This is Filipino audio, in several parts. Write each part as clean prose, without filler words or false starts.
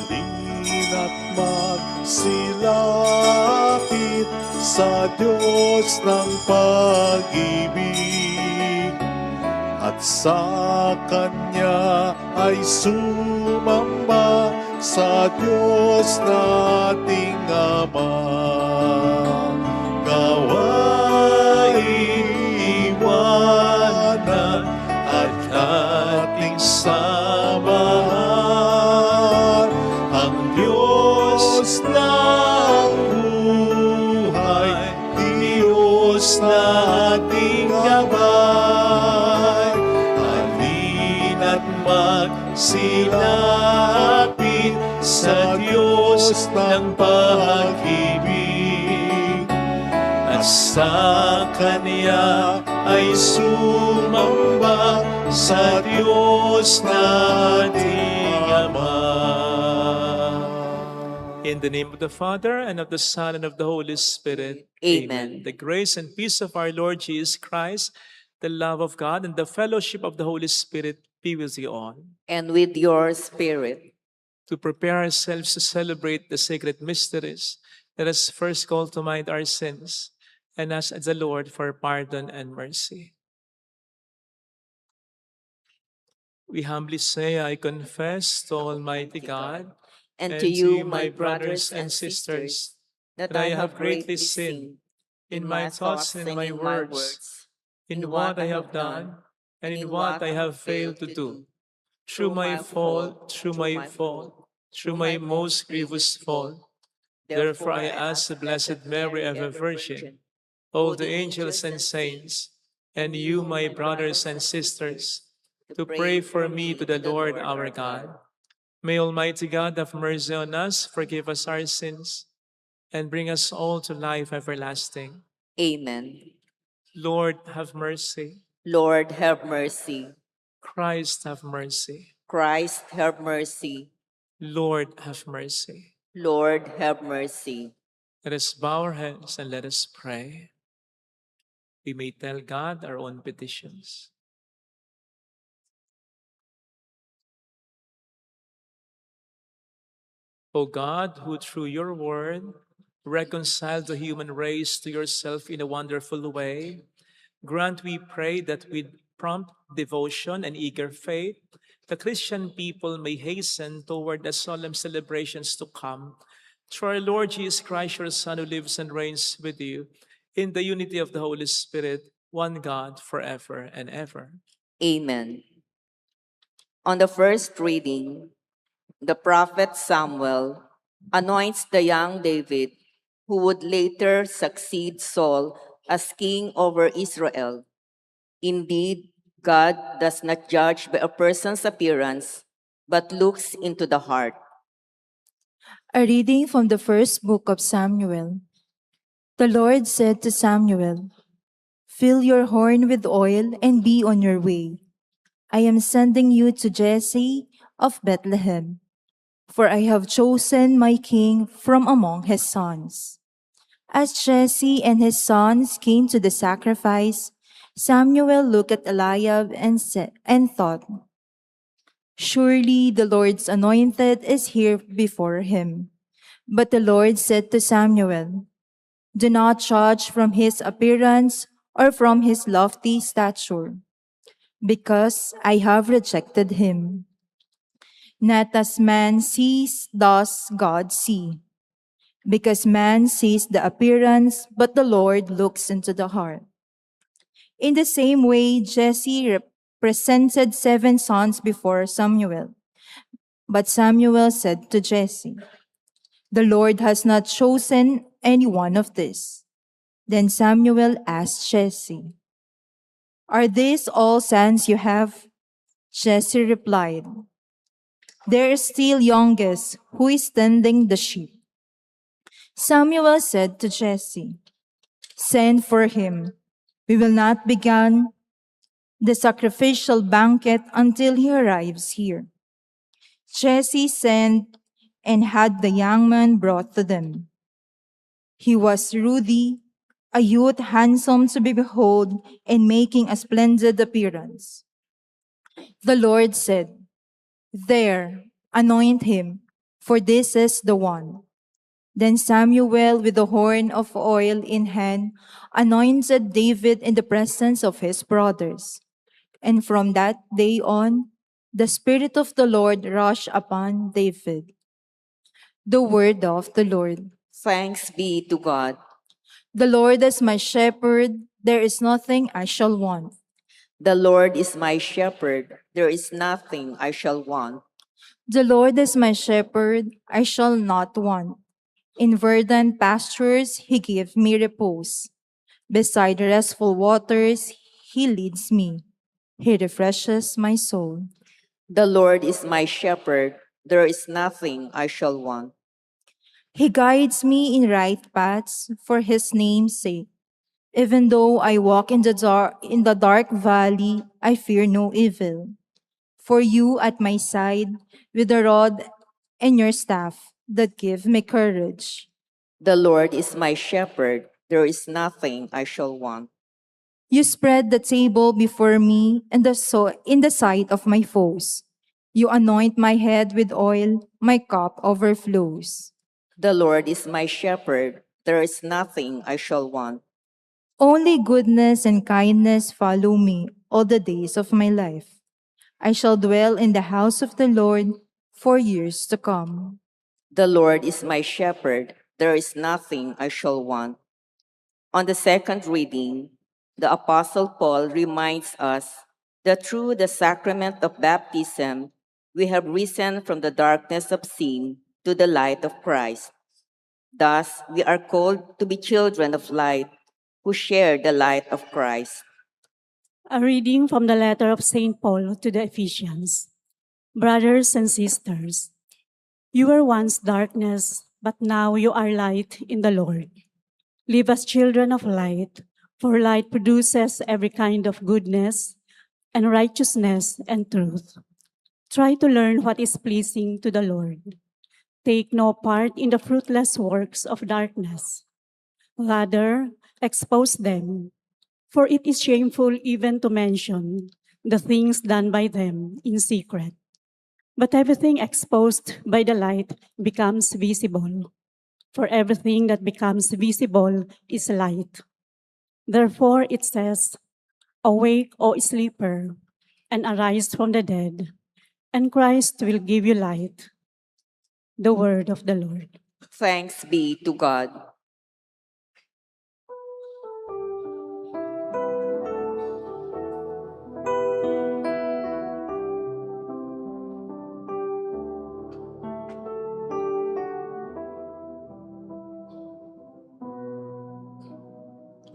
Halina't magsilapit sa Diyos ng pag-ibig, at sa Kanya ay sumamba sa Diyos nating Ama. Gawain iwanan at ating samahan ang Diyos ng buhay, Diyos nating gabay. Halina't magsilapit sa Diyos ng pag-ibig, at sa Kanya ay sumamba sa Diyos nating Ama. In the name of the Father, and of the Son, and of the Holy Spirit. Amen. The grace and peace of our Lord Jesus Christ, the love of God, and the fellowship of the Holy Spirit be with you all. And with your spirit. To prepare ourselves to celebrate the sacred mysteries, let us first call to mind our sins and ask the Lord for pardon and mercy. We humbly say, I confess to Almighty God And to you, my brothers and sisters, that I have greatly sinned in my thoughts and in my words, in what I have done and in what I have failed to do. Through my fault, through my most grievous fault. Therefore I ask the Blessed Mary, ever Virgin, all the angels and saints, and you, my brothers and sisters, to pray for me to the Lord our God. May Almighty God have mercy on us, forgive us our sins, and bring us all to life everlasting. Amen. Lord, have mercy. Lord, have mercy. Christ, have mercy. Christ, have mercy. Lord, have mercy. Lord, have mercy. Let us bow our heads and let us pray. We may tell God our own petitions. O God, who through your word reconciled the human race to yourself in a wonderful way, grant, we pray, that with prompt devotion and eager faith, the Christian people may hasten toward the solemn celebrations to come. Through our Lord Jesus Christ, your Son, who lives and reigns with you, in the unity of the Holy Spirit, one God, forever and ever. Amen. On the first reading, the prophet Samuel anoints the young David, who would later succeed Saul as king over Israel. Indeed, God does not judge by a person's appearance, but looks into the heart. A reading from the first book of Samuel. The Lord said to Samuel, "Fill your horn with oil and be on your way. I am sending you to Jesse of Bethlehem, for I have chosen my king from among his sons." As Jesse and his sons came to the sacrifice, Samuel looked at Eliab and thought, "Surely the Lord's anointed is here before him." But the Lord said to Samuel, "Do not judge from his appearance or from his lofty stature, because I have rejected him. Not as man sees does God see, because man sees the appearance, but the Lord looks into the heart." In the same way, Jesse presented 7 sons before Samuel. But Samuel said to Jesse, "The Lord has not chosen any one of these." Then Samuel asked Jesse, "Are these all sons you have?" Jesse replied, "There is still youngest, who is tending the sheep." Samuel said to Jesse, "Send for him. We will not begin the sacrificial banquet until he arrives here." Jesse sent and had the young man brought to them. He was ruddy, a youth handsome to be behold and making a splendid appearance. The Lord said, "There, anoint him, for this is the one. Then Samuel, with the horn of oil in hand, anointed David in the presence of his brothers. And from that day on, the Spirit of the Lord rushed upon David. The word of the Lord. Thanks be to God. The Lord is my shepherd, there is nothing I shall want. The Lord is my shepherd. There is nothing I shall want. The Lord is my shepherd, I shall not want. In verdant pastures he gives me repose. Beside restful waters he leads me. He refreshes my soul. The Lord is my shepherd. There is nothing I shall want. He guides me in right paths for his name's sake. Even though I walk in the dark valley, I fear no evil. For you at my side, with the rod and your staff that give me courage. The Lord is my shepherd. There is nothing I shall want. You spread the table before me in the sight of my foes. You anoint my head with oil, my cup overflows. The Lord is my shepherd. There is nothing I shall want. Only goodness and kindness follow me all the days of my life. I shall dwell in the house of the Lord for years to come. The Lord is my shepherd. There is nothing I shall want. On the second reading, the Apostle Paul reminds us that through the sacrament of baptism, we have risen from the darkness of sin to the light of Christ. Thus, we are called to be children of light who share the light of Christ. A reading from the letter of St. Paul to the Ephesians. Brothers and sisters, you were once darkness, but now you are light in the Lord. Live as children of light, for light produces every kind of goodness and righteousness and truth. Try to learn what is pleasing to the Lord. Take no part in the fruitless works of darkness. Rather, expose them, for it is shameful even to mention the things done by them in secret. But everything exposed by the light becomes visible, for everything that becomes visible is light. Therefore it says, "Awake, O sleeper, and arise from the dead, and Christ will give you light." The word of the Lord. Thanks be to God.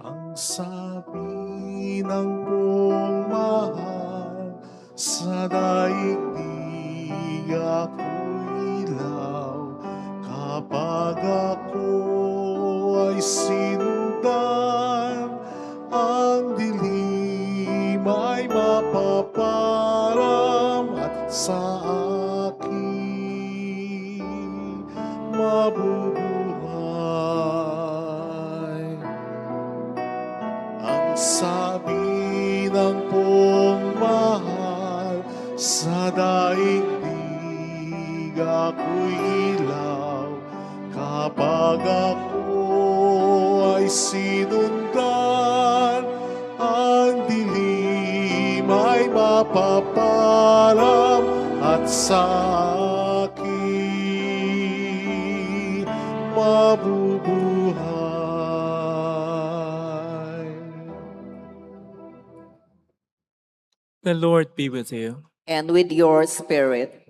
Ang sabi ng pumahal sa daigdig ako'y ilaw, kapag ako ay sinundan, ang dilim ay mapaparam at sa akin mabubuhay. Ang sabi ng pumahal sa daigdig ako'y ilaw, kapag ako ay sinundan, ang dilim ay mapaparam at sa akin mabubuhay. The Lord be with you. And with your spirit,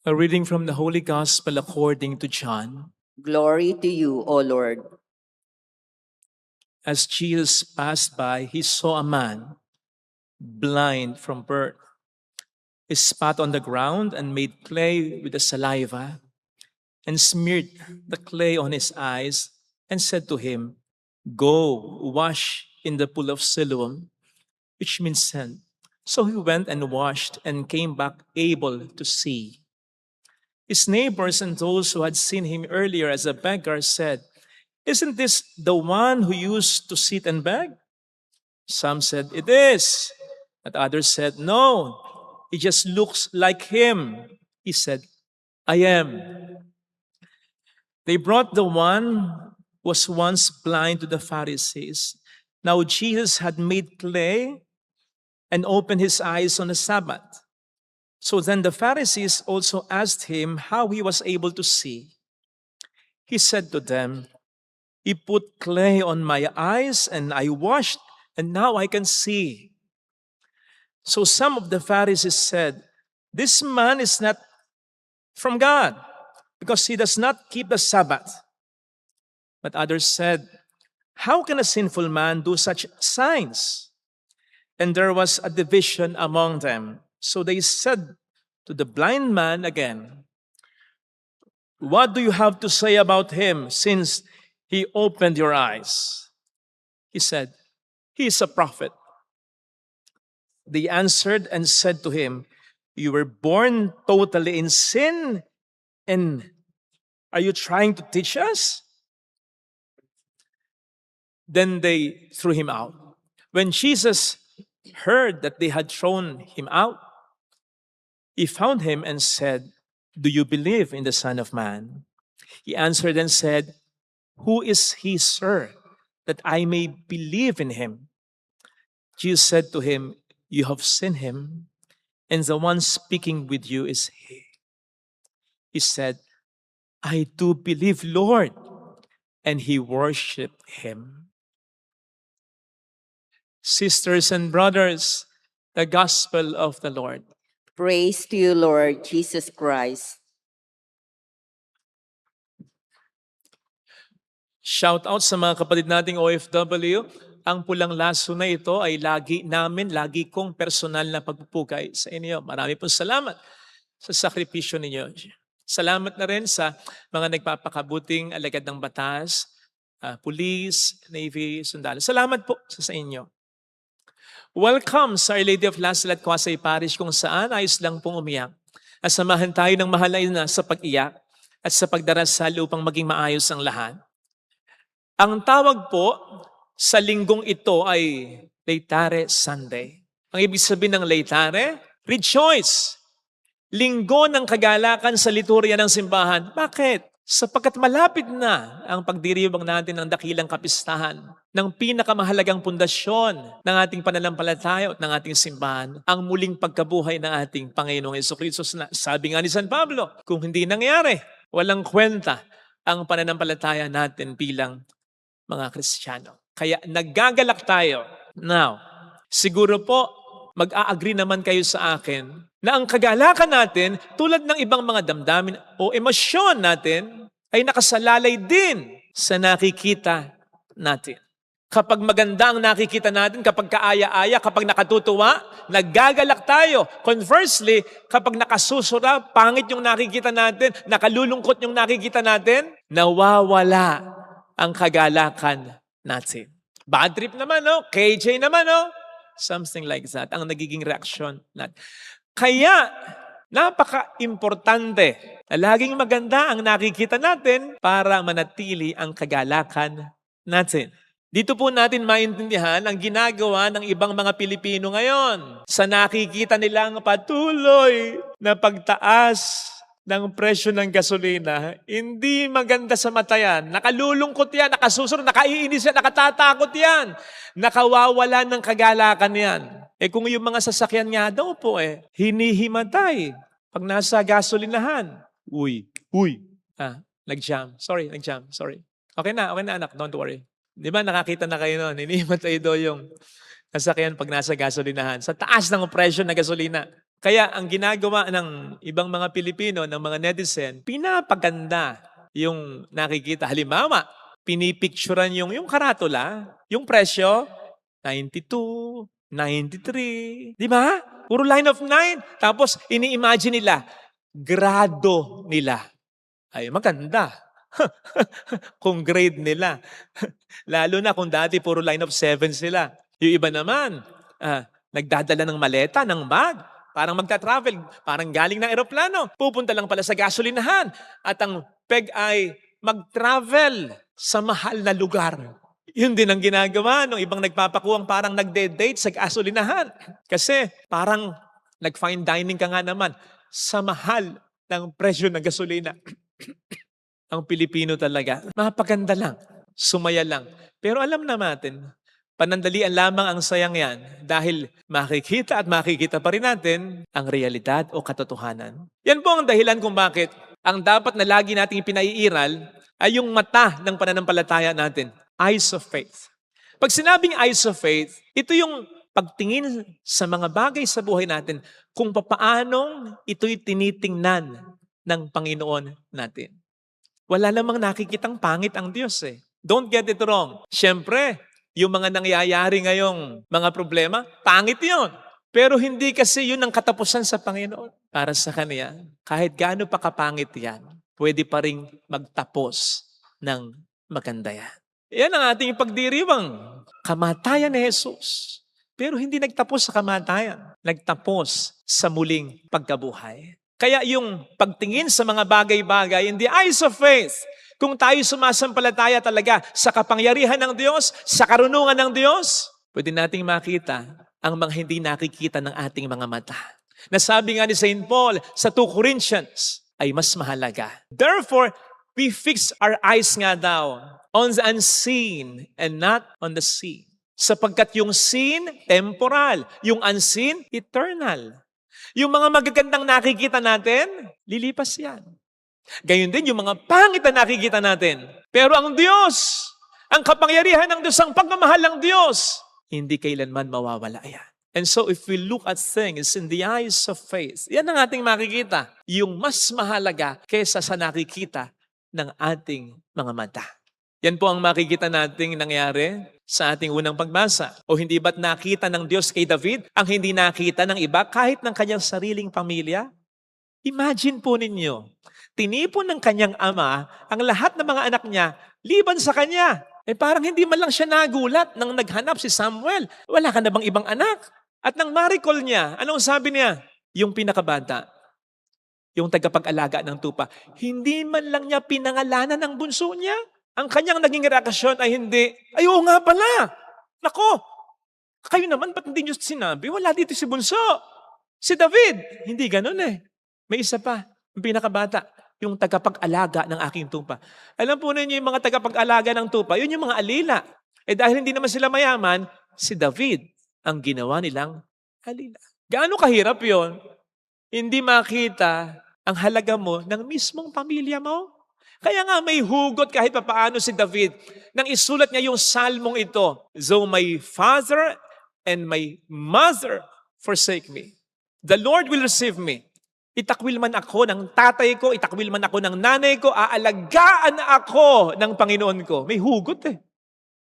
A reading from the Holy Gospel according to John. glory to you, O Lord. As Jesus passed by, he saw a man blind from birth. He spat on the ground and made clay with the saliva and smeared the clay on his eyes and said to him, "Go, wash in the pool of Siloam," which means sent. So he went and washed and came back able to see. His neighbors and those who had seen him earlier as a beggar said, "Isn't this the one who used to sit and beg?" Some said, "It is." But others said, "No, he just looks like him." He said, I am. They brought the one who was once blind to the Pharisees. Now Jesus had made clay and opened his eyes on the Sabbath. So then the Pharisees also asked him how he was able to see. He said to them, "He put clay on my eyes and I washed, and now I can see." So some of the Pharisees said, "This man is not from God, because he does not keep the Sabbath." But others said, "How can a sinful man do such signs?" And there was a division among them. So they said to the blind man again, "What do you have to say about him, since he opened your eyes?" He said, "He is a prophet." They answered and said to him, "You were born totally in sin, and are you trying to teach us?" Then they threw him out. When Jesus heard that they had thrown him out, he found him and said, "Do you believe in the Son of Man?" He answered and said, "Who is he, sir, that I may believe in him?" Jesus said to him, "You have seen him, and the one speaking with you is he." He said, "I do believe, Lord." And he worshiped him. Sisters and brothers, the gospel of the Lord. Praise to you, Lord Jesus Christ. Shout out sa mga kapatid nating OFW. Ang pulang laso na ito ay lagi kong personal na pagpupugay sa inyo. Marami pong salamat sa sakripisyo ninyo. Salamat na rin sa mga nagpapakabuting alagad ng batas, police, navy, sundalo. Salamat po sa inyo. Welcome sa Our Lady of Lasal at Kwasay Parish, kung saan ayos lang pong umiyak. At samahan tayo ng mahalay na sa pag-iyak at sa pagdarasal upang maging maayos ang lahat. Ang tawag po sa linggong ito ay Laetare Sunday. Ang ibig sabihin ng Laetare, rejoice. Linggo ng kagalakan sa liturya ng simbahan. Bakit? Sapagkat malapit na ang pagdiriwang natin ng dakilang kapistahan ng pinakamahalagang pundasyon ng ating pananampalataya at ng ating simbahan, ang muling pagkabuhay ng ating Panginoong Jesucristo. Sabi nga ni San Pablo, kung hindi nangyari, walang kwenta ang pananampalataya natin bilang mga Kristiyano. Kaya naggagalak tayo. Now, siguro po, mag-a-agree naman kayo sa akin na ang kagalakan natin, tulad ng ibang mga damdamin o emosyon natin, ay nakasalalay din sa nakikita natin. Kapag maganda ang nakikita natin, kapag kaaya-aya, kapag nakatutuwa, naggagalak tayo. Conversely, kapag nakasusura, pangit yung nakikita natin, nakalulungkot yung nakikita natin, nawawala ang kagalakan natin. Bad trip naman, no? KJ naman, no? Something like that, ang nagiging reaksyon natin. Kaya, napaka-importante na laging maganda ang nakikita natin para manatili ang kagalakan natin. Dito po natin maintindihan ang ginagawa ng ibang mga Pilipino ngayon sa nakikita nilang patuloy na pagtaas ng presyo ng gasolina. Hindi maganda sa mata yan. Nakalulungkot yan, nakasusunod, nakaiinis yan, nakatatakot yan. Nakawawala ng kagalakan yan. Kung yung mga sasakyan nga daw po hinihimatay pag nasa gasolinahan. Nag-jam. Sorry. Okay na anak, don't worry. Di ba nakakita na kayo noon, hinihimatay daw yung sasakyan pag nasa gasolinahan. Sa taas ng presyo ng gasolina. Kaya ang ginagawa ng ibang mga Pilipino, ng mga netizen, pinapaganda yung nakikita. Halimbawa, pinipicturan yung karatula, yung presyo, 92, 93. Di ba? Puro line of 9. Tapos, ini-imagine nila, grado nila. Ay, maganda. Kung grade nila. Lalo na kung dati puro line of 7 sila. Yung iba naman, nagdadala ng maleta, ng bag. Parang magta-travel, parang galing ng eroplano. Pupunta lang pala sa gasolinahan. At ang peg ay mag-travel sa mahal na lugar. Yun din ang ginagawa ng ibang nagpapakuwang parang nagde-date sa gasolinahan. Kasi parang nag-fine dining ka nga naman sa mahal ng presyo ng gasolina. Ang Pilipino talaga, mapaganda lang, sumaya lang. Pero alam na natin, panandalian lamang ang sayang yan dahil makikita at makikita pa rin natin ang realidad o katotohanan. Yan po ang dahilan kung bakit ang dapat na lagi nating pinaiiral ay yung mata ng pananampalataya natin, eyes of faith. Pag sinabing eyes of faith, ito yung pagtingin sa mga bagay sa buhay natin kung papaanong ito'y tinitingnan ng Panginoon natin. Wala namang nakikitang pangit ang Diyos eh. Don't get it wrong. Siyempre, yung mga nangyayari ngayong mga problema, pangit yun. Pero hindi kasi yun ang katapusan sa Panginoon. Para sa Kanya, kahit gaano pa kapangit yan, pwede pa rin magtapos ng maganda yan. Yan ang ating ipagdiriwang kamatayan ni Jesus. Pero hindi nagtapos sa kamatayan. Nagtapos sa muling pagkabuhay. Kaya yung pagtingin sa mga bagay-bagay in the eyes of faith, kung tayo sumasampalataya talaga sa kapangyarihan ng Diyos, sa karunungan ng Diyos, pwede nating makita ang mga hindi nakikita ng ating mga mata. Nasabi nga ni St. Paul sa 2 Corinthians ay mas mahalaga. Therefore, we fix our eyes nga daw on the unseen and not on the seen. Sapagkat yung seen, temporal. Yung unseen, eternal. Yung mga magagandang nakikita natin, lilipas yan. Gayon din yung mga pangit na nakikita natin. Pero ang Diyos, ang kapangyarihan ng Diyos, ang pagmamahal ng Diyos, hindi kailanman mawawala yan. And so if we look at things in the eyes of faith, yan ang ating makikita. Yung mas mahalaga kesa sa nakikita ng ating mga mata. Yan po ang makikita nating nangyari sa ating unang pagbasa. O hindi ba't nakita ng Diyos kay David ang hindi nakita ng iba kahit ng kanyang sariling pamilya? Imagine po ninyo, tinipon ng kanyang ama ang lahat ng mga anak niya liban sa kanya. Parang hindi man lang siya nagulat nang naghanap si Samuel. Wala ka na bang ibang anak? At nang ma-recall niya, anong sabi niya? Yung pinakabata, yung tagapag-alaga ng tupa, hindi man lang niya pinangalanan ng bunso niya. Ang kanyang naging reaksyon ay hindi, ay oo nga pala, nako, kayo naman, ba't hindi niyo sinabi? Wala dito si bunso, si David. Hindi ganun eh. May isa pa, yung pinakabata, yung tagapag-alaga ng aking tupa. Alam po ninyo yung mga tagapag-alaga ng tupa, yun yung mga alila. Dahil hindi naman sila mayaman, si David ang ginawa nilang alila. Gaano kahirap yon? Hindi makita ang halaga mo ng mismong pamilya mo. Kaya nga may hugot kahit papaano si David nang isulat niya yung salmong ito. Though my father and my mother forsake me, the Lord will receive me. Itakwil man ako ng tatay ko, itakwil man ako ng nanay ko, aalagaan ako ng Panginoon ko. May hugot eh.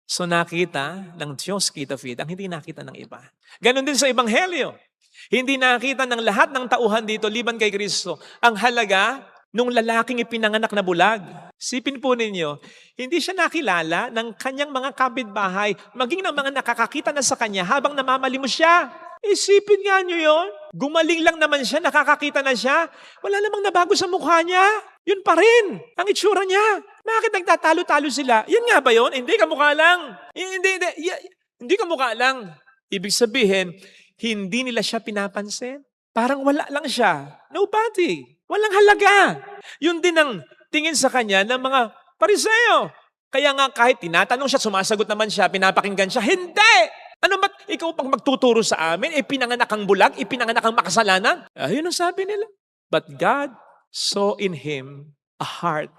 So nakita ng Diyos kay David ang hindi nakita ng iba. Ganon din sa Ebanghelyo. Hindi nakita ng lahat ng tauhan dito, liban kay Kristo, ang halaga nung lalaking ipinanganak na bulag. Sipin po ninyo, hindi siya nakilala ng kanyang mga kapitbahay, maging ng mga nakakakita na sa kanya habang namamalimos siya. Isipin nga nyo yon. Gumaling lang naman siya, nakakakita na siya. Wala namang nabago sa mukha niya. Yun pa rin ang itsura niya. Bakit nagtatalo-talo sila? Yan nga ba yun? Hindi, kamukha lang. Hindi kamukha lang. Ibig sabihin, hindi nila siya pinapansin. Parang wala lang siya. Nobody. Walang halaga. Yun din ang tingin sa kanya ng mga Pariseo. Kaya nga kahit tinatanong siya, sumasagot naman siya, pinapakinggan siya, hindi! Ano ba't ikaw pang magtuturo sa amin? Ipinanganak ang bulag, ipinanganak ang makasalanan? Ayun ang sabi nila. But God saw in him a heart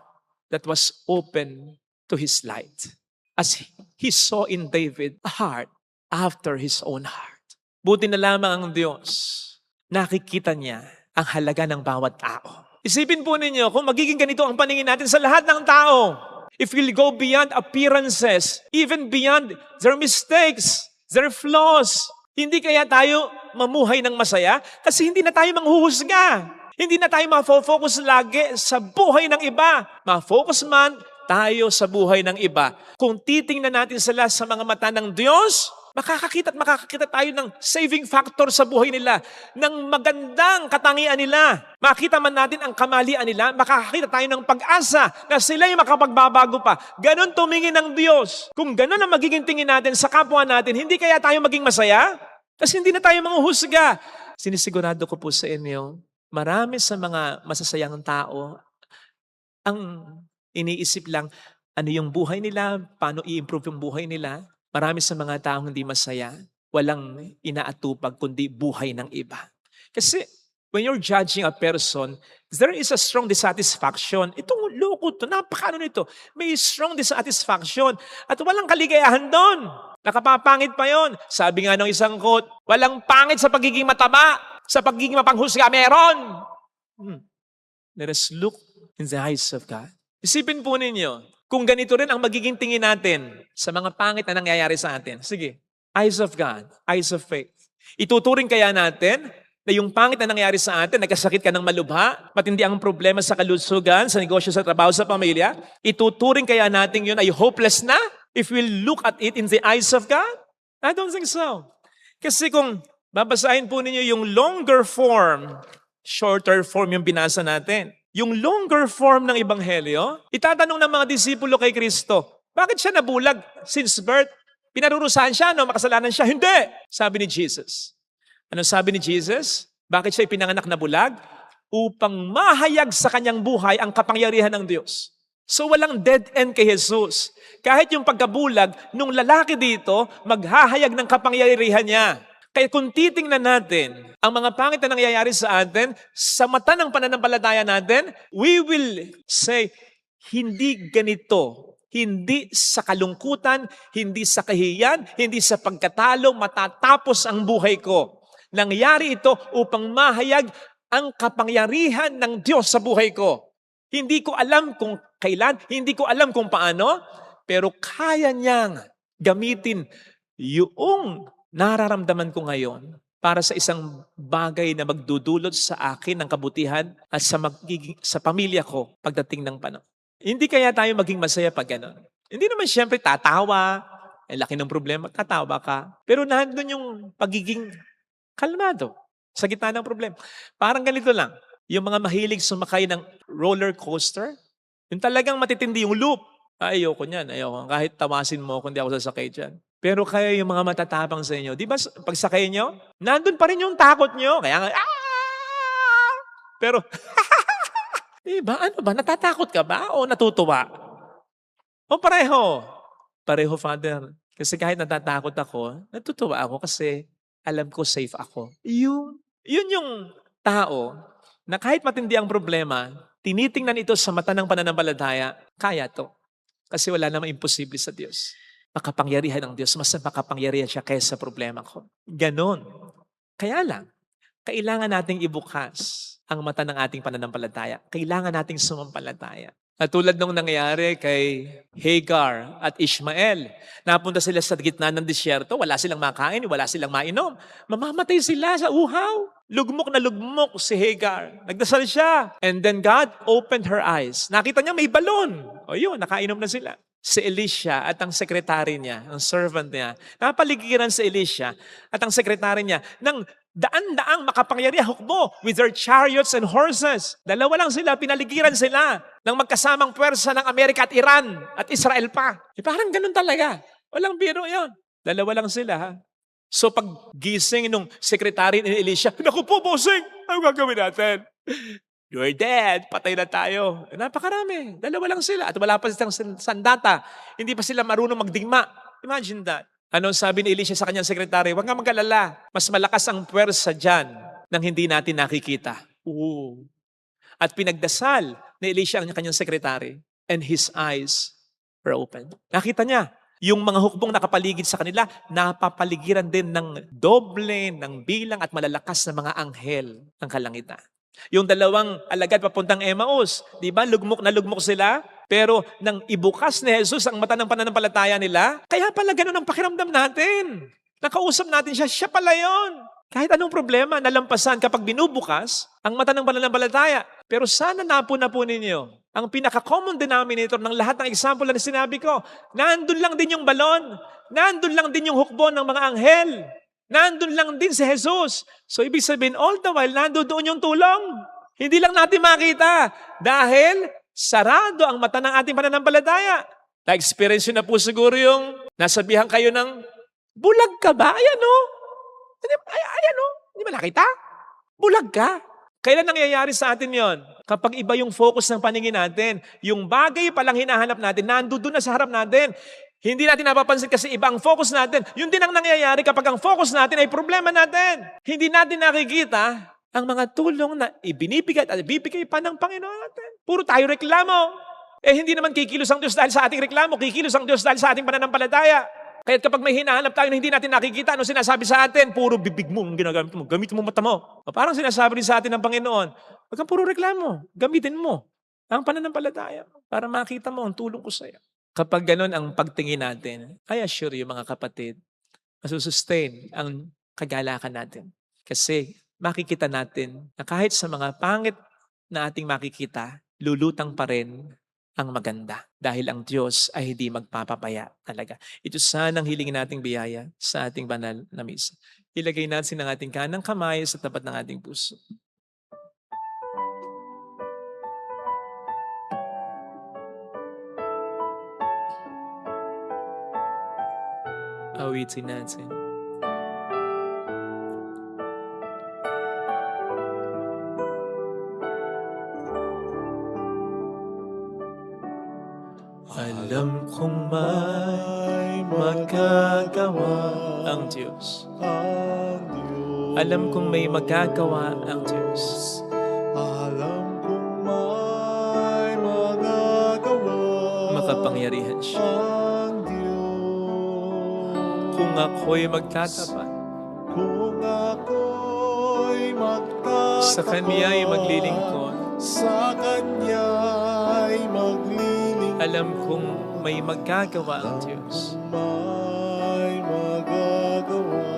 that was open to his light. As he saw in David a heart after his own heart. Buti na lamang ang Diyos. Nakikita niya ang halaga ng bawat tao. Isipin po ninyo kung magiging ganito ang paningin natin sa lahat ng tao. If we'll go beyond appearances, even beyond their mistakes, their flaws, hindi kaya tayo mamuhay ng masaya? Kasi hindi na tayo manghuhusga. Hindi na tayo ma-focus lagi sa buhay ng iba. Ma-focus man tayo sa buhay ng iba. Kung titingnan natin sila sa mga mata ng Diyos, makakakita tayo ng saving factor sa buhay nila, ng magandang katangian nila. Makita man natin ang kamalian nila, makakakita tayo ng pag-asa na sila'y makapagbabago pa. Ganon tumingin ng Diyos. Kung ganon ang magiging tingin natin sa kapwa natin, hindi kaya tayo maging masaya? Kasi hindi na tayo manghuhusga. Sinisigurado ko po sa inyo, Marami sa mga masasayang tao, ang iniisip lang, ano yung buhay nila, paano i-improve yung buhay nila. Marami sa mga taong hindi masaya, walang inaatupag kundi buhay ng iba. Kasi when you're judging a person, there is a strong dissatisfaction. Itong loko to, napakano nito. May strong dissatisfaction at walang kaligayahan doon. Nakapapangit pa yon. Sabi nga ng isang quote, walang pangit sa pagiging mataba, sa pagiging mapanghusga meron. Let us look in the eyes of God. Isipin po ninyo, kung ganito rin ang magiging tingin natin sa mga pangit na nangyayari sa atin. Sige, eyes of God, eyes of faith. Ituturing kaya natin na yung pangit na nangyayari sa atin, nagkasakit ka ng malubha, matindi ang problema sa kalusugan, sa negosyo, sa trabaho, sa pamilya, ituturing kaya natin yun ay hopeless na if we look at it in the eyes of God? I don't think so. Kasi kung babasahin po ninyo yung longer form, shorter form yung binasa natin. Yung longer form ng Ebanghelyo, itatanong ng mga disipulo kay Kristo, bakit siya nabulag since birth? Pinarurusahan siya, no? Makasalanan siya? Hindi! Sabi ni Jesus. Ano sabi ni Jesus? Bakit siya ipinanganak na bulag? Upang mahayag sa kanyang buhay ang kapangyarihan ng Diyos. So walang dead end kay Jesus. Kahit yung pagkabulag, nung lalaki dito, maghahayag ng kapangyarihan niya. Kaya kung titingnan natin ang mga pangit na nangyayari sa atin, sa mata ng pananampalataya natin, we will say, hindi ganito. Hindi sa kalungkutan, hindi sa kahiyan, hindi sa pagkatalo, matatapos ang buhay ko. Nangyari ito upang mahayag ang kapangyarihan ng Diyos sa buhay ko. Hindi ko alam kung kailan, hindi ko alam kung paano, pero kaya niyang gamitin yung nararamdaman ko ngayon para sa isang bagay na magdudulot sa akin ng kabutihan at sa pamilya ko pagdating ng panahon. Hindi kaya tayo maging masaya pag gano'n. Hindi naman siyempre tatawa, laki ng problema, tatawa ka. Pero nandun yung pagiging kalmado sa gitna ng problema. Parang ganito lang, yung mga mahilig sumakay ng roller coaster, yung talagang matitindi yung loop. Ayoko niyan, ayoko. Kahit tawasin mo kung di ako sasakay dyan. Pero kaya yung mga matatapang sa inyo, di ba pagsakay nyo, nandun pa rin yung takot nyo. Kaya nga, Pero, di ba, ano ba, natatakot ka ba o natutuwa? O pareho? Pareho, Father. Kasi kahit natatakot ako, natutuwa ako kasi alam ko safe ako. Yun yung tao na kahit matindi ang problema, tinitingnan ito sa mata ng pananampalataya, kaya to. Kasi wala namang imposible sa Diyos. Makapangyarihan ng Diyos, mas makapangyarihan siya kaysa problema ko. Ganon. Kaya lang, kailangan nating ibukas ang mata ng ating pananampalataya. Kailangan nating sumampalataya. At tulad nung nangyari kay Hagar at Ishmael, napunta sila sa gitna ng disyerto, wala silang makain, wala silang mainom. Mamamatay sila sa uhaw. Lugmok na lugmok si Hagar. Nagdasal siya. And then God opened her eyes. Nakita niya may balon. O yun, nakainom na sila. Si Elisha at ang sekretary niya, ang servant niya, napaligiran si Elisha at ang sekretary niya ng daan-daang makapangyarihang hukbo with their chariots and horses. Dalawa lang sila, pinaligiran sila ng magkasamang puwersa ng Amerika at Iran at Israel pa. Parang ganun talaga. Walang biro yun. Dalawa lang sila, ha? So pag gising nung sekretary ni Elisha, naku po, bossing, ano gagawin natin? You're dead, patay na tayo. Napakarami, dalawa lang sila. At wala pa silang sandata. Hindi pa sila marunong magdigma. Imagine that. Anong sabi ni Elisha sa kanyang sekretary? Huwag nga mag-alala. Mas malakas ang puwersa dyan nang hindi natin nakikita. Ooh. At pinagdasal ni Elisha ang kanyang sekretary and his eyes were open. Nakita niya, yung mga hukbong nakapaligid sa kanila, napapaligiran din ng doble, ng bilang at malalakas na mga anghel ng kalangitan. Yung dalawang alagad papuntang Emmaus, di ba? Lugmok na lugmok sila. Pero nang ibukas ni Jesus ang mata ng pananampalataya nila, kaya pala ganun ang pakiramdam natin. Nakausap natin siya, siya pala yun. Kahit anong problema, nalampasan kapag binubukas ang mata ng pananampalataya. Pero sana napo ninyo ang pinaka-common denominator ng lahat ng example na sinabi ko. Nandun lang din yung balon. Nandun lang din yung hukbo ng mga anghel. Nandun lang din si Jesus. So ibig sabihin, all the while, nandun yung tulong. Hindi lang natin makita. Dahil sarado ang mata ng ating pananampalataya. Na-experience nyo na po siguro yung nasabihan kayo ng, bulag ka ba? Ayan o. Ayan o. Hindi ba nakita? Bulag ka. Kailan nangyayari sa atin yon? Kapag iba yung focus ng paningin natin, yung bagay palang hinahanap natin, nandoon na sa harap natin. Hindi natin napapansin kasi iba ang focus natin. Yun din ang nangyayari kapag ang focus natin ay problema natin. Hindi natin nakikita ang mga tulong na ibinibigay at ibibigay pa ng Panginoon natin. Puro tayo reklamo. Hindi naman kikilos ang Diyos dahil sa ating reklamo, kikilos ang Diyos dahil sa ating pananampalataya. Kaya kapag may hinahanap tayo na hindi natin nakikita, ano sinasabi sa atin? Puro bibig mo ang ginagamit mo. Gamit mo mata mo. Parang sinasabi rin sa atin ng Panginoon, wag kang puro reklamo. Gamitin mo ang pananampalataya para makita mo ang tulong ko sa iyo. Kapag ganun ang pagtingin natin, I assure you mga kapatid, masusustain ang kagalakan natin. Kasi makikita natin na kahit sa mga pangit na ating makikita, lulutang pa rin ang maganda. Dahil ang Diyos ay hindi magpapapaya talaga. Ito sana ang hilingin nating biyaya sa ating banal na misa. Ilagay natin ang ating kanang kamay sa tapat ng ating puso. Awitin natin. Alam kong may magagawa ang Diyos. Alam kong may magagawa ang Diyos. Alam kong may magagawa Makapangyarihan siya. ang Diyos. Kung ako'y magtatapat, Kung ako'y magtatapat sa Kanya'y maglilingkod, sa Kanya'y maglilingkod, alam kong may magagawa ang Diyos. may magagawa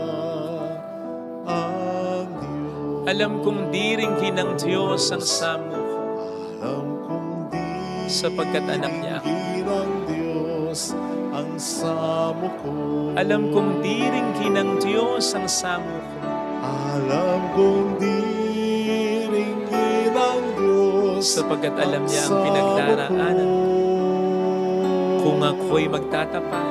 ang Diyos. Alam kong di rin ng Diyos ang samo ko, Alam kong di sapagkat anak niya ako. ng Diyos ang samo ko. Alam kong di rin ng Diyos ang samo ko, Alam kong di ringgit ang Diyos sapagkat alam niya ang pinagdaraanan ko. Kung ako'y magtatapat,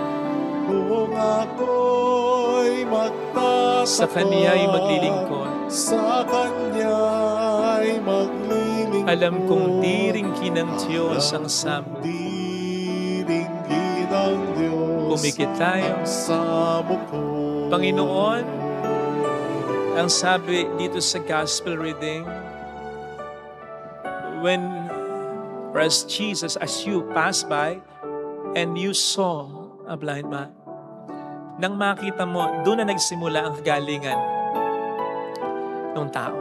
Kung ako'y magtatapat sa Kanya'y maglilingkod, sa Kanya'y maglilingkod, alam kong di rin ng Diyos ang samo. di ringgit ang Diyos Pumikit tayo. ang samo ko. Panginoon, ang sabi dito sa gospel reading, when as Jesus, as you pass by and you saw a blind man, nang makita mo, doon na nagsimula ang kagalingan ng tao.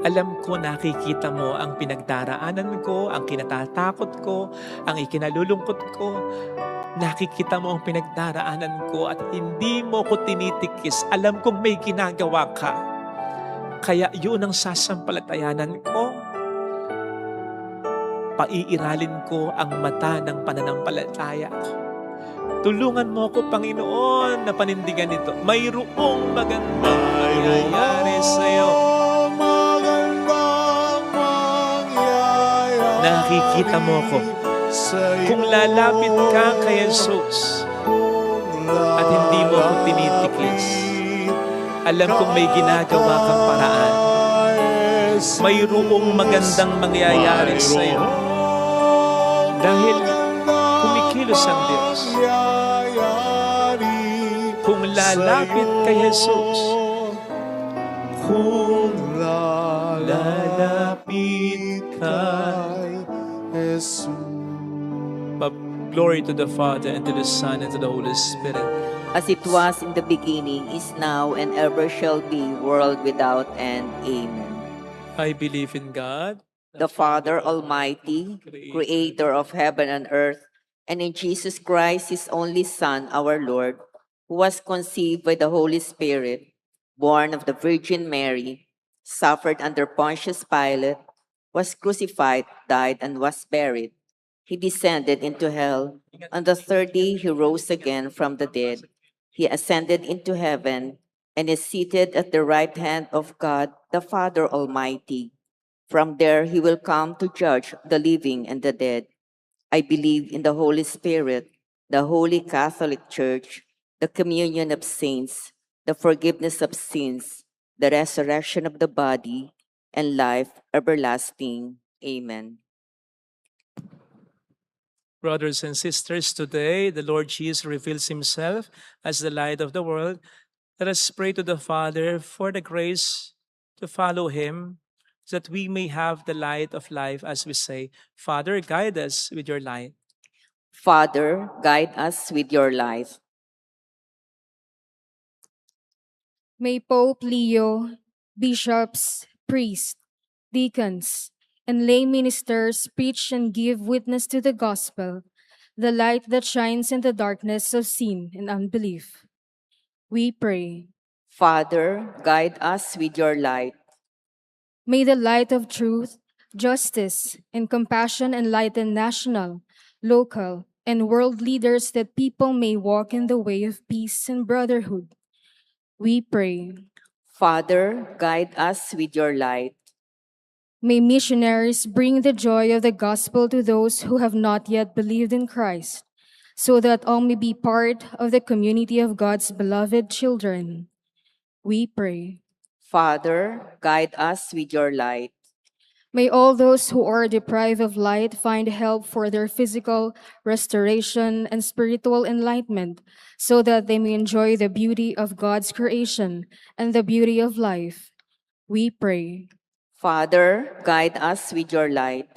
Alam ko, nakikita mo ang pinagdaraanan ko, ang kinatatakot ko, ang ikinalulungkot ko. Nakikita mo ang pinagdaraanan ko at hindi mo ko tinitikis. Alam kong may ginagawa ka. Kaya yun ang sasampalatayanan ko. Paiiralin ko ang mata ng pananampalataya ko. Tulungan mo ko, Panginoon, na panindigan ito. Mayroong magandang mangyayari sa iyo. Nakikita mo ko. Kung lalapit ka kay Jesus at hindi mo ko tinitikis, alam kong may ginagawa kang paraan. Mayroong magandang mangyayari sa iyo. Dahil kumikilos ang Diyos. Kung lalapit kay Jesus, kung lalapit kay Jesus. Glory to the Father, and to the Son, and to the Holy Spirit. As it was in the beginning, is now, and ever shall be, world without end. Amen. I believe in God, The Father Almighty, Creator of heaven and earth, and in Jesus Christ, His only Son, our Lord, who was conceived by the Holy Spirit, born of the Virgin Mary, suffered under Pontius Pilate, was crucified, died, and was buried. He descended into hell. On the third day, He rose again from the dead. He ascended into heaven and is seated at the right hand of God, the Father Almighty. From there, He will come to judge the living and the dead. I believe in the Holy Spirit, the Holy Catholic Church, the communion of saints, the forgiveness of sins, the resurrection of the body, and life everlasting. Amen. Brothers and sisters, today the Lord Jesus reveals himself as the light of the world. Let us pray to the Father for the grace to follow him, so that we may have the light of life as we say, Father, guide us with your light. Father, guide us with your light. May Pope Leo, bishops, priests, deacons, and lay ministers preach and give witness to the gospel, the light that shines in the darkness of sin and unbelief. We pray. Father, guide us with your light. May the light of truth, justice, and compassion enlighten national, local, and world leaders that people may walk in the way of peace and brotherhood. We pray. Father, guide us with your light. May missionaries bring the joy of the gospel to those who have not yet believed in Christ, so that all may be part of the community of God's beloved children. We pray. Father, guide us with your light. May all those who are deprived of light find help for their physical restoration and spiritual enlightenment, so that they may enjoy the beauty of God's creation and the beauty of life. We pray. Father, guide us with your light.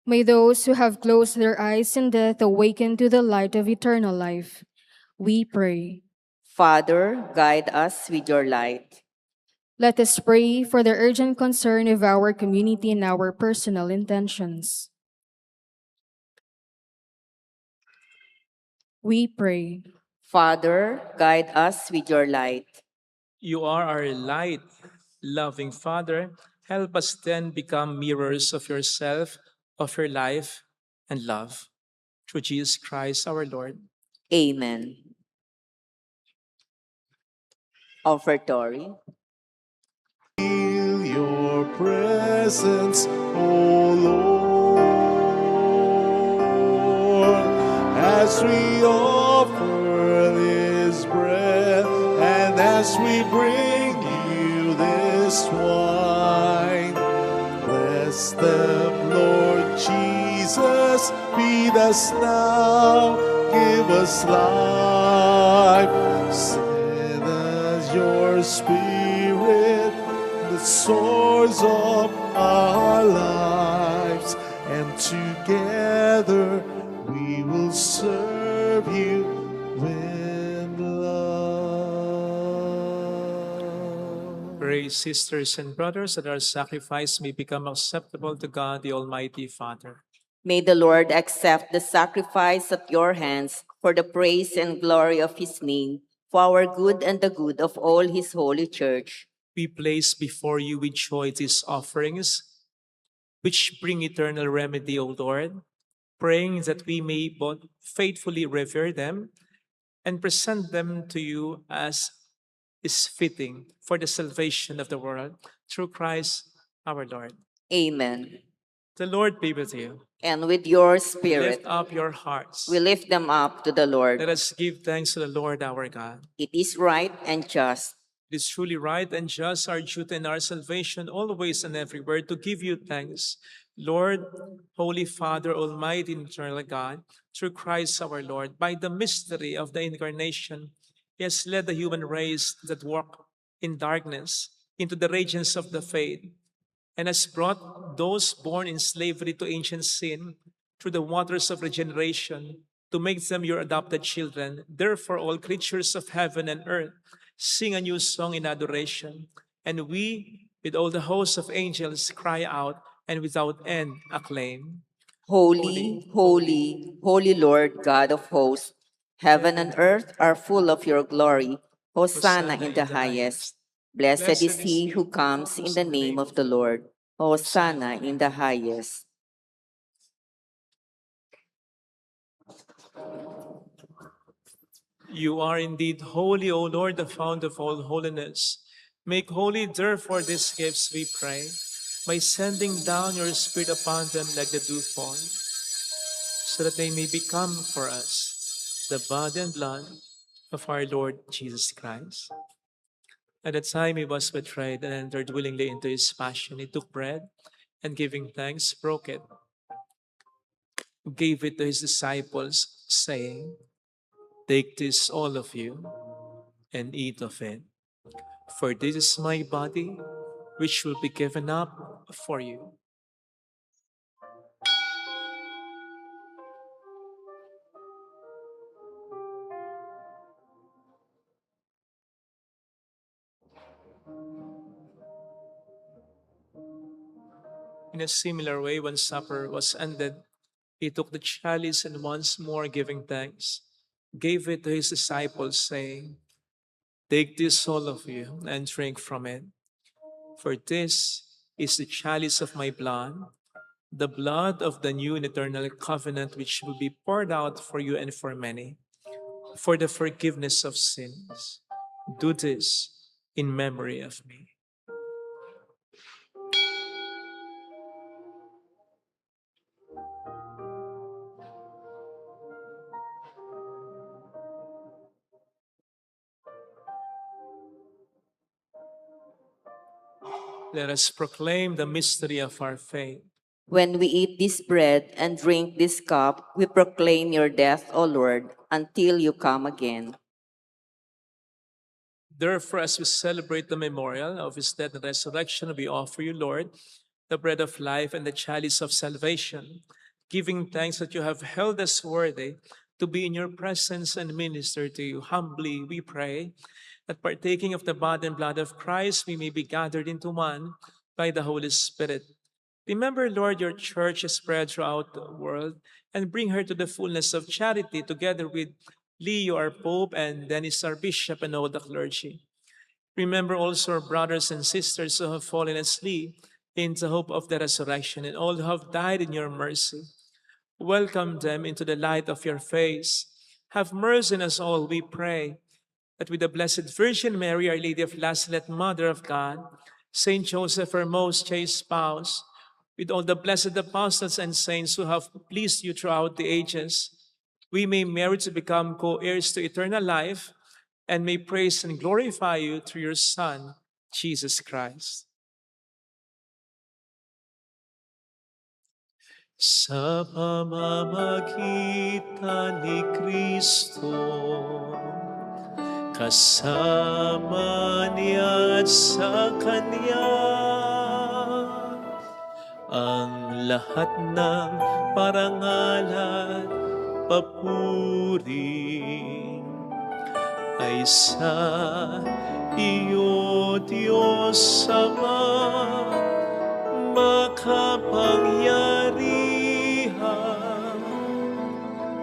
May those who have closed their eyes in death awaken to the light of eternal life. We pray. Father, guide us with your light. Let us pray for the urgent concern of our community and our personal intentions. We pray. Father, guide us with your light. You are our light, loving Father. Help us then become mirrors of yourself, of your life and love. Through Jesus Christ our Lord. Amen. Offertory. Feel your presence, O Lord, as we offer this bread and as we bring you this wine. Bless them, Lord Jesus, feed us now, give us life. Send us your Spirit, the source of our lives, and together we will serve you with love. Pray, sisters and brothers, that our sacrifice may become acceptable to God, the Almighty Father. May the Lord accept the sacrifice at your hands for the praise and glory of his name, for our good and the good of all his holy church. We place before you with joy these offerings, which bring eternal remedy, O Lord, praying that we may both faithfully revere them and present them to you as is fitting for the salvation of the world, through Christ our Lord. Amen. The Lord be with you. And with your spirit, Lift up your hearts. we lift them up to the Lord. Let us give thanks to the Lord our God. It is right and just. It is truly right and just, our duty and our salvation, always and everywhere, to give you thanks. Lord, Holy Father, Almighty and eternal God, through Christ our Lord, by the mystery of the Incarnation, he has led the human race that walk in darkness into the radiance of the faith, and has brought those born in slavery to ancient sin through the waters of regeneration to make them your adopted children. Therefore, all creatures of heaven and earth sing a new song in adoration, and we, with all the hosts of angels, cry out and without end acclaim. Holy, holy, holy Lord God of hosts, heaven and earth are full of your glory. Hosanna in the highest. Blessed is he who comes in the name of the Lord. Hosanna in the highest. You are indeed holy, O Lord, the fount of all holiness. Make holy, therefore, these gifts, we pray, by sending down your Spirit upon them like the dewfall, so that they may become for us the body and blood of our Lord Jesus Christ. At the time he was betrayed and entered willingly into his passion, he took bread and giving thanks, broke it, gave it to his disciples, saying, "Take this, all of you, and eat of it. For this is my body, which will be given up for you." In a similar way, when supper was ended, he took the chalice and once more giving thanks, gave it to his disciples, saying, "Take this, all of you, and drink from it. For this is the chalice of my blood, the blood of the new and eternal covenant, which will be poured out for you and for many, for the forgiveness of sins. Do this in memory of me." Let us proclaim the mystery of our faith. When we eat this bread and drink this cup, we proclaim your death, O Lord, until you come again. Therefore, as we celebrate the memorial of his death and resurrection, we offer you, Lord, the bread of life and the chalice of salvation, giving thanks that you have held us worthy to be in your presence and minister to you. Humbly we pray that partaking of the body and blood of Christ, we may be gathered into one by the Holy Spirit. Remember, Lord, your church is spread throughout the world and bring her to the fullness of charity together with Leo, our Pope, and Dennis, our Bishop, and all the clergy. Remember also our brothers and sisters who have fallen asleep in the hope of the resurrection and all who have died in your mercy. Welcome them into the light of your face. Have mercy on us all, we pray, that with the Blessed Virgin Mary, Our Lady of Lazaret, Mother of God, Saint Joseph, her most chaste spouse, with all the blessed apostles and saints who have pleased you throughout the ages, we may merit to become co-heirs to eternal life and may praise and glorify you through your Son, Jesus Christ. Sa pamamagitan ni Kristo, kasama niya at sa Kanya, ang lahat ng parangal at papuri ay sa iyo, Diyos Ama, makapangyarihan,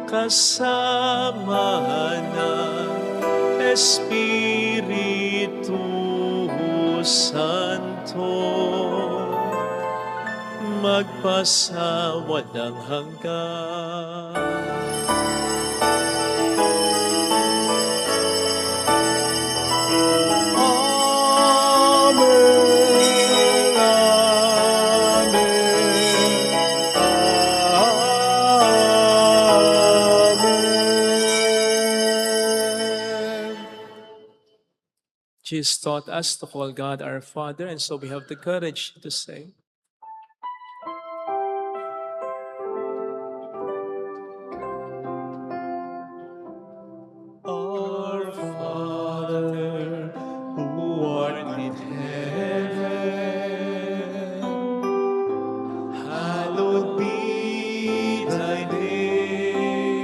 kasama ng Espiritu Santo, magpasawalang hanggan. Jesus taught us to call God our Father, and so we have the courage to say, Our Father, who art in heaven, hallowed be thy name.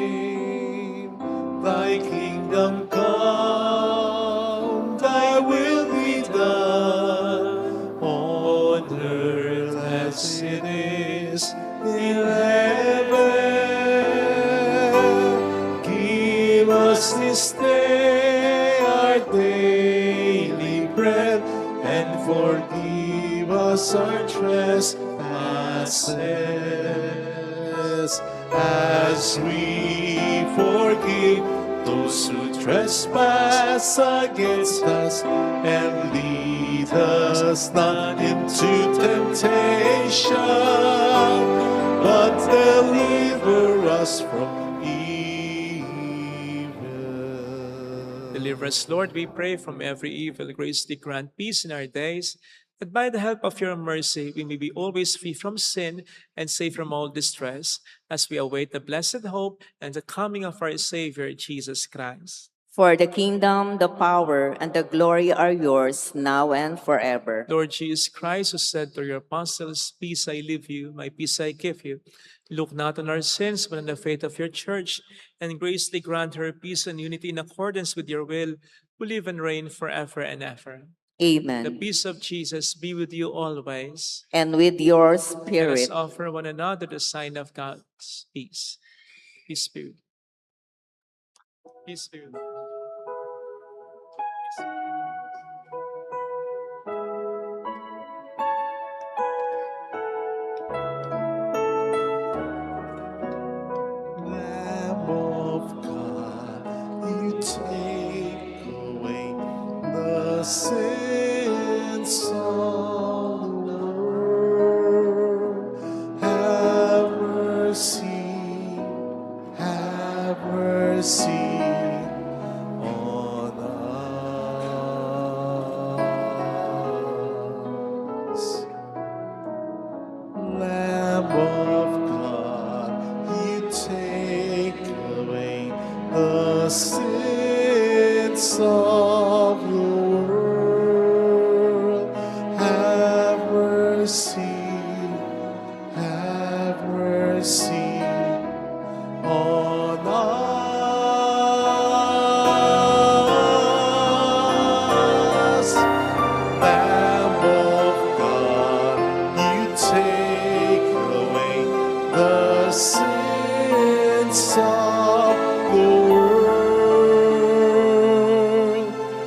Thy kingdom come, thy will be done, on earth as it is in heaven. Give us this day our daily bread, and forgive us our trespasses, as we forgive those who trespass against us. And lead us not into temptation, but deliver us from evil. deliver us, Lord, we pray, from every evil. Graciously grant peace in our days, that by the help of your mercy we may be always free from sin and safe from all distress, as we await the blessed hope and the coming of our Savior, Jesus Christ. For the kingdom, the power, and the glory are yours, now and forever. Lord Jesus Christ, who said to your apostles, "Peace I leave you, my peace I give you," look not on our sins, but on the faith of your church, and graciously grant her peace and unity in accordance with your will, who live and reign forever and ever. The Amen. peace of Jesus be with you always. And with your Let us spirit. offer one another the sign of God's peace. Peace be with you. Peace be with you. Lamb of God, you take away the sins of the world. Have mercy, have mercy on us. Lamb of God, you take away the sins of the world. Have mercy, have mercy on us. Lamb of God, you take away the sins of the world.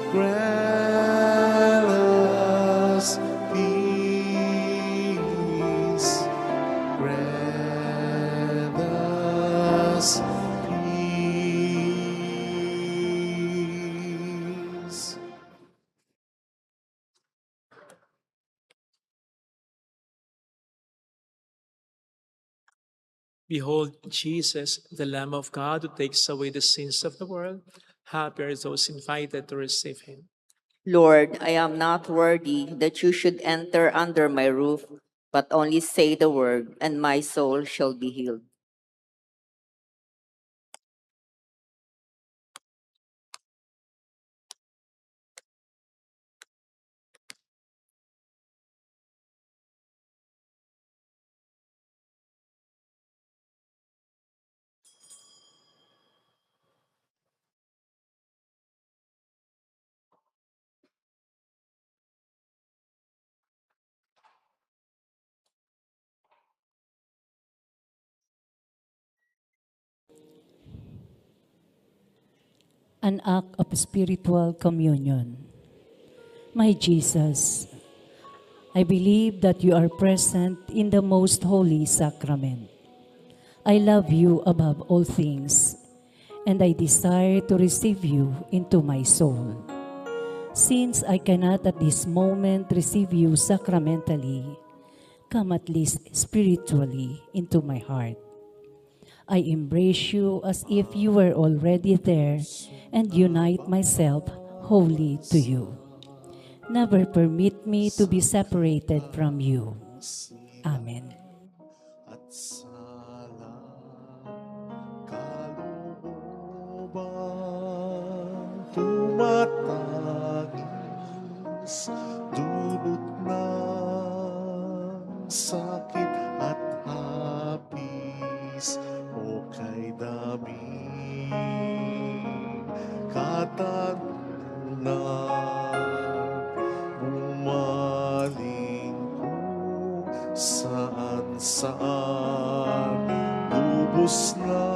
Grant us peace. Grant us peace. Behold Jesus, the Lamb of God, who takes away the sins of the world. Happy are those invited to receive him. Lord, I am not worthy that you should enter under my roof, but only say the word, and my soul shall be healed. An act of spiritual communion. My Jesus, I believe that you are present in the most holy sacrament. I love you above all things, and I desire to receive you into my soul. Since I cannot at this moment receive you sacramentally, come at least spiritually into my heart. I embrace you as if you were already there and unite myself wholly to you. Never permit me to be separated from you. Amen. At sala kalooban tumatagis, dulot ng sakit at hapis, o kay daming katanungan, bumaling kung saan-saan, lubos na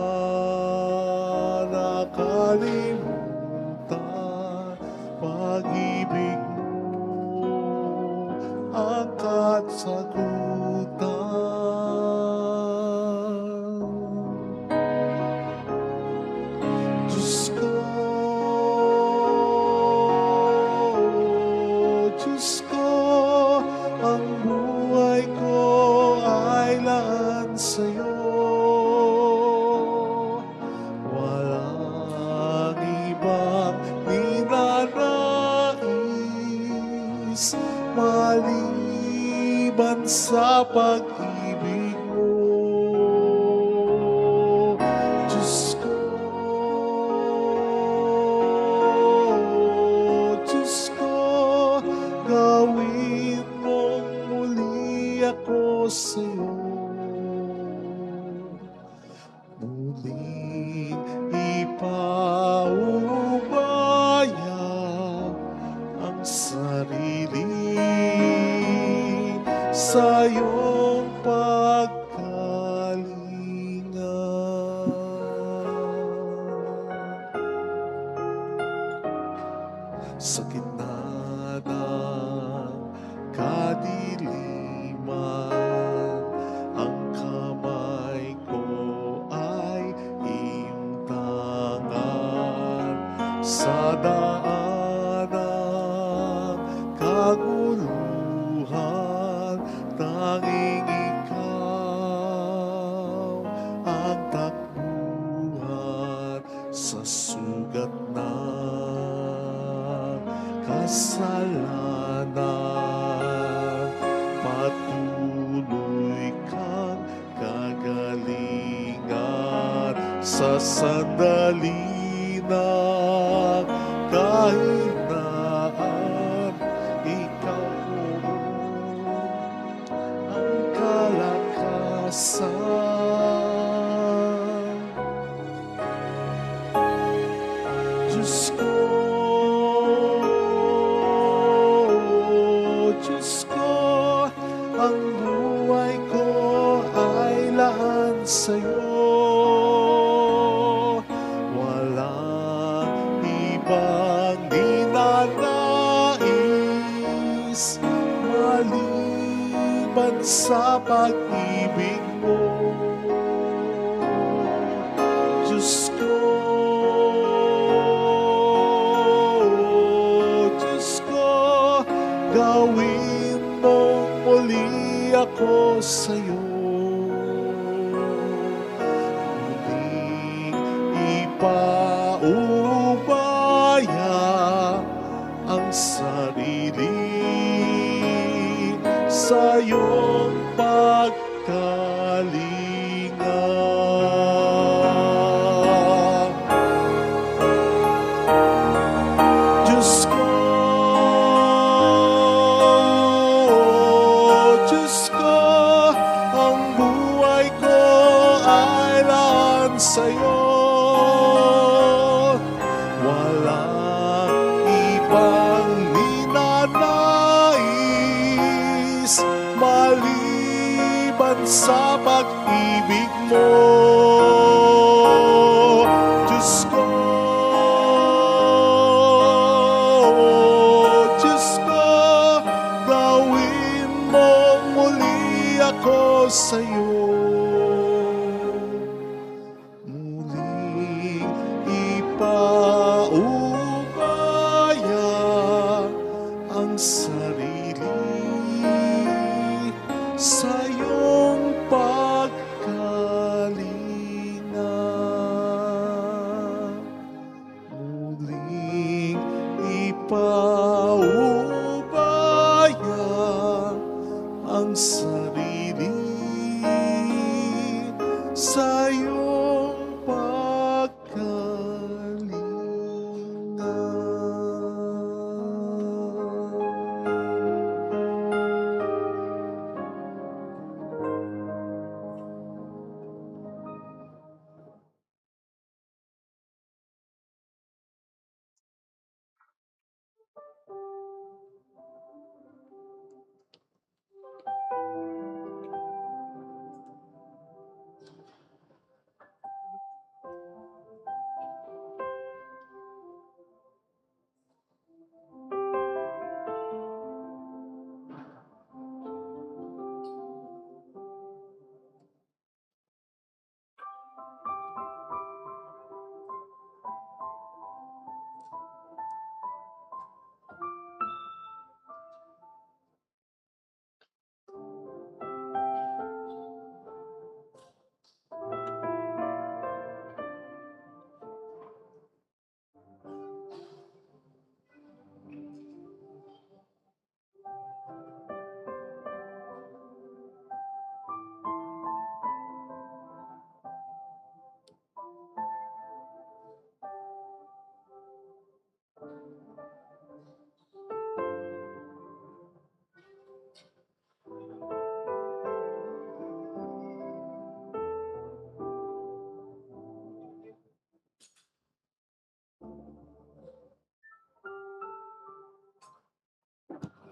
nakalimutan, pag-ibig mo ang kasagutan. Diyos ko, Diyos ko, ang buhay ko ay laan sa'yo. Walang ibang pag-ibig mo. Diyos ko, Diyos ko, gawin mong muli ako sa'yo. Muling ipaubaya ang sarili sa iyong pagkalinga. Sa gitna ng kadiliman, ang kamay ko ay iyong tangan. Sa daan ng kaguluhan, tanging ikaw ang takbuhan. Sa sugat ng kasalanan, patuloy kang kagalingan. Sa sandali ng kahinaan, ikaw ang kalakasan. Diyos ko, Diyos ko, ang buhay ko ay laan sa'yo. Walang ibang ninanais maliban sa pag-ibig mo. Diyos ko, Diyos ko, gawin mong muli ako sa'yo. Muling ipaubaya ang sarili sa iyong pagkalinga. Diyos ko, Diyos ko, ang buhay ko ay laan sa'yo. Walang ibang ninanais maliban sa pag-ibig mo. Diyos ko, Diyos ko, gawin mong muli ako sa'yo. Muling ipaubaya ang sarili sa iyong pagkalinga. Muling ipaubaya ang sarili sa iyong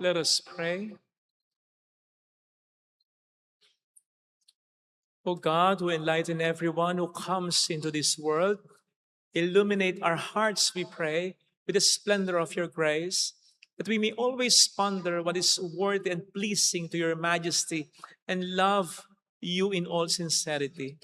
Let us pray. O God, who enlighten everyone who comes into this world, illuminate our hearts, we pray, with the splendor of your grace, that we may always ponder what is worthy and pleasing to your majesty and love you in all sincerity.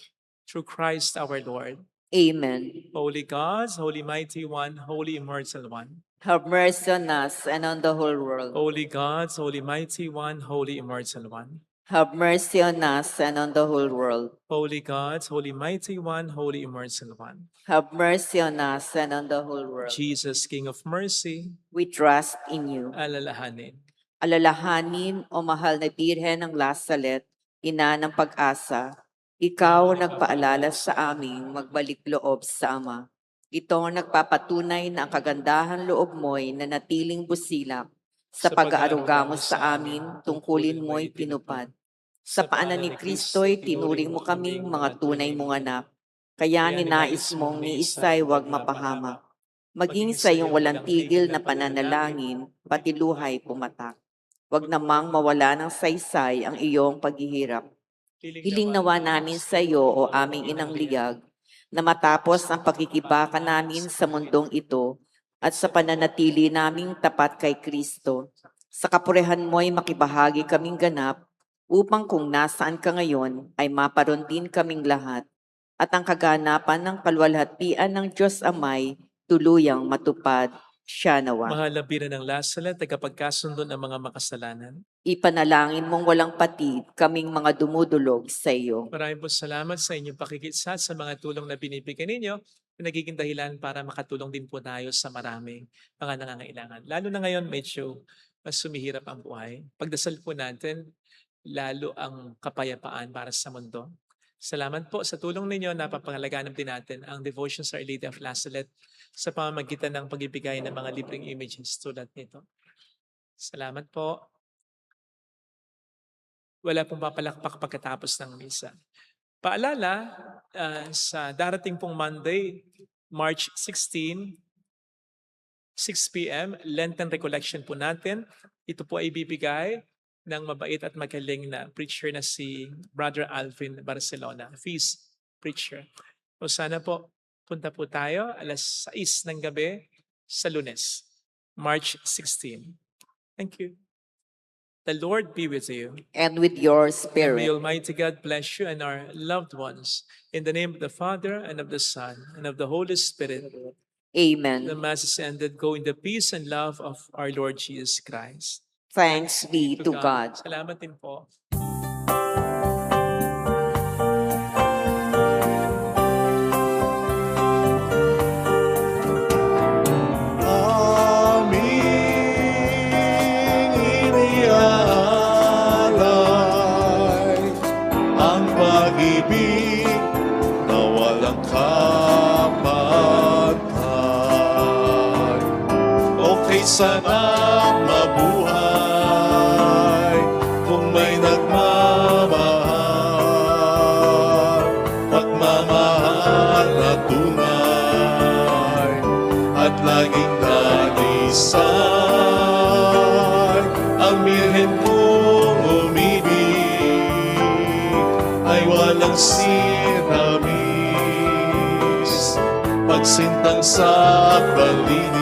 Through Christ our Lord. Amen. Holy God, Holy Mighty One, Holy Immortal One. Have mercy on us and on the whole world. Holy God, Holy Mighty One, Holy Immortal One. Have mercy on us and on the whole world. Holy God, Holy Mighty One, Holy Immortal One. Have mercy on us and on the whole world. Jesus, King of Mercy, We trust in you. alalahanin. Alalahanin, o mahal na Birhen ng Lasalet, ina ng pag-asa, ikaw ang nagpaalala sa aming magbalik loob sa Ama. Ito ang nagpapatunay na ang kagandahan loob mo'y nanatiling busilak. Sa pag-aaruga mo sa amin, tungkulin mo'y pinupad. Sa paanan ni Kristo'y tinuring mo kaming mga tunay mong anak. Kaya ninais mong ni Isay wag mapahamak. Maging sa iyong walang tigil na pananalangin, pati luhay pumatak. Wag namang mawala ng saysay ang iyong paghihirap. Hiling nawa namin sa iyo, o aming inang liyag, na matapos ang pagkikibaka namin sa mundong ito at sa pananatili naming tapat kay Kristo, sa kapurihan mo'y makibahagi kaming ganap upang kung nasaan ka ngayon ay maparoon din kaming lahat at ang kaganapan ng kalwalhatian ng Diyos Amay tuluyang matupad siya nawa. Mahal na Birhen ng Lasalet, tagapagkasundo ng mga makasalanan. Ipanalangin mong walang patid kaming mga dumudulog sa iyo. Maraming po salamat sa inyong pakikitsat sa mga tulong na binibigyan ninyo na nagiging dahilan para makatulong din po tayo sa maraming mga nangangailangan. Lalo na ngayon, medyo mas sumihirap ang buhay. Pagdasal po natin, lalo ang kapayapaan para sa mundo. Salamat po sa tulong ninyo. Napapangalagaan din natin ang devotion sa Our Lady of Lasalet sa pamamagitan ng pagbibigay ng mga libreng images tulad nito. Salamat po. Wala pong papalakpak pagkatapos ng misa. Paalala, sa darating pong Monday, March 16, 6 p.m., Lenten Recollection po natin. Ito po ay ibibigay ng mabait at magaling na preacher na si Brother Alvin Barcelona, feast preacher. O sana po, punta po tayo alas 6 ng gabi sa Lunes, March 16. Thank you. The Lord be with you. And with your And may spirit. Almighty God bless you and our loved ones. In the name of the Father, and of the Son, and of the Holy Spirit. Amen. The Mass is ended. Go in the peace and love of our Lord Jesus Christ. Thanks be to God. Salamat din po. Aming iniaalay ang pag-ibig na walang kapantay. Okay sana mabuhay kung may nagmamahal, pagmamahal na tunay at laging dalisay. Ang Birhen kong umibig ay walang sinamis, pagsintang sa palinis,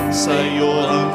sa'yo ang